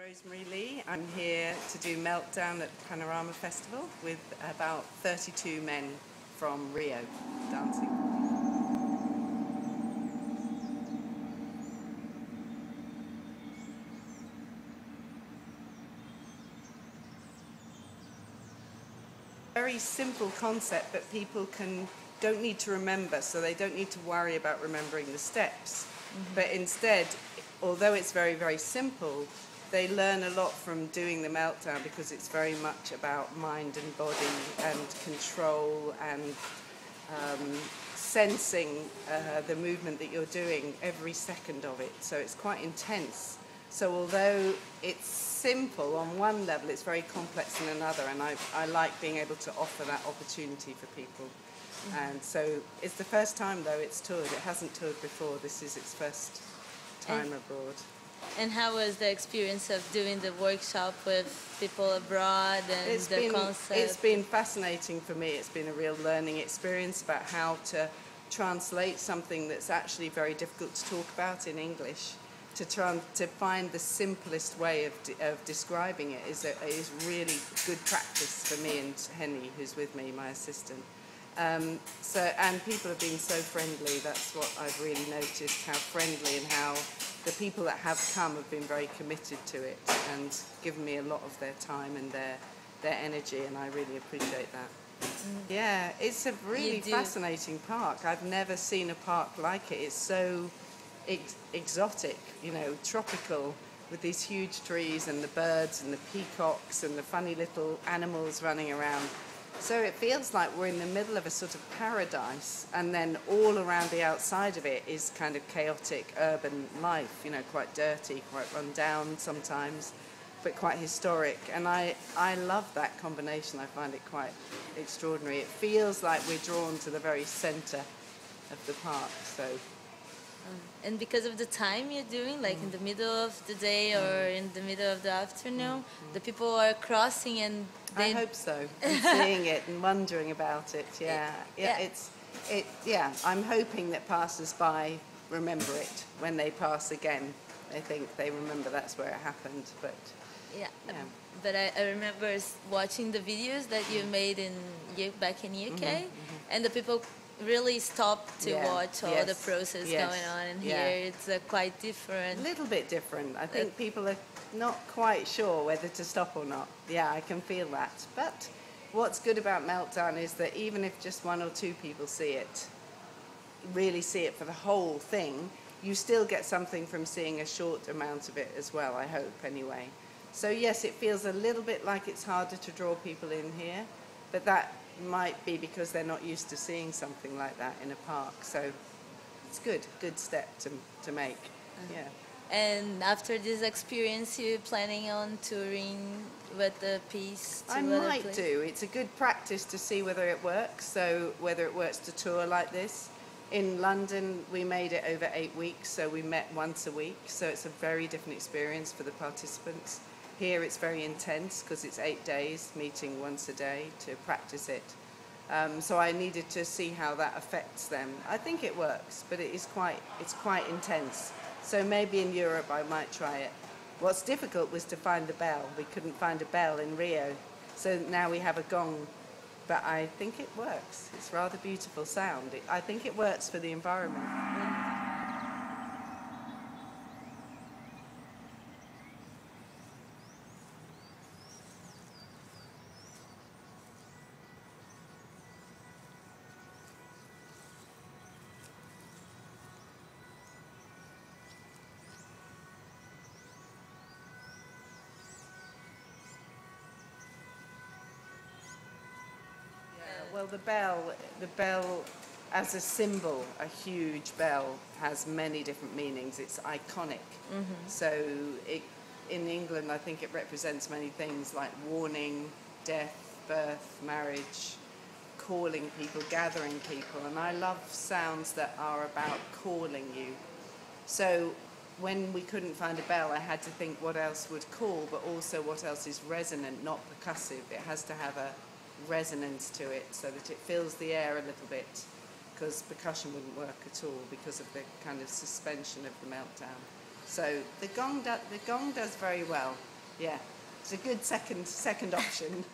Rosemary. I'm here to do Meltdown at the Panorama Festival with about 32 men from Rio dancing. Very simple concept, but people don't need to remember, so they don't need to worry about remembering the steps. But instead, although it's very, very simple, they learn a lot from doing the Meltdown because it's very much about mind and body and control and sensing the movement that you're doing every second of it. So it's quite intense. So although it's simple on one level, it's very complex in another, and I like being able to offer that opportunity for people. And so it's the first time, though, it's toured. It hasn't toured before. This is its first time abroad. And how was the experience of doing the workshop with people abroad and the concept? It's been fascinating for me. It's been a real learning experience about how to translate something that's actually very difficult to talk about in English. To find the simplest way of describing it is really good practice for me and Henny, who's with me, my assistant. And people have been so friendly. That's what I've really noticed, how friendly and how the people that have come have been very committed to it and given me a lot of their time and their energy, and I really appreciate that. Yeah, it's a really fascinating park. I've never seen a park like it. It's so exotic, tropical, with these huge trees and the birds and the peacocks and the funny little animals running around. So it feels like we're in the middle of a sort of paradise, and then all around the outside of it is kind of chaotic urban life, quite dirty, quite run down sometimes, but quite historic. And I love that combination. I find it quite extraordinary. It feels like we're drawn to the very centre of the park. So. And because of the time you're doing, like in the middle of the day or in the middle of the afternoon, the people are crossing and I hope so. And seeing it and wondering about it. I'm hoping that passers-by remember it when they pass again. I think they remember that's where it happened. But But I remember watching the videos that you made back in UK, and the people really stopped to watch all the process going on, and here it's quite different. A little bit different. I think people are not quite sure whether to stop or not. Yeah, I can feel that. But what's good about Meltdown is that even if just one or two people really see it for the whole thing, you still get something from seeing a short amount of it as well, I hope, anyway. So yes, it feels a little bit like it's harder to draw people in here, but that might be because they're not used to seeing something like that in a park. So it's good step to make. Yeah. And after this experience, you're planning on touring with the piece to I other might places? do. It's a good practice to see whether it works. So whether it works to tour like this. In London, we made it over 8 weeks, so we met once a week. So it's a very different experience for the participants. Here it's very intense because it's 8 days, meeting once a day to practice it. So I needed to see how that affects them. I think it works, but it's quite intense. So maybe in Europe I might try it. What's difficult was to find the bell. We couldn't find a bell in Rio. So now we have a gong. But I think it works. It's rather beautiful sound. I think it works for the environment. Well, the bell as a symbol, a huge bell, has many different meanings. It's iconic. So in England, I think it represents many things like warning, death, birth, marriage, calling people, gathering people. And I love sounds that are about calling you. So when we couldn't find a bell, I had to think what else would call, but also what else is resonant, not percussive. It has to have a resonance to it so that it fills the air a little bit, because percussion wouldn't work at all because of the kind of suspension of the Meltdown. So the gong does very well. Yeah. It's a good second option.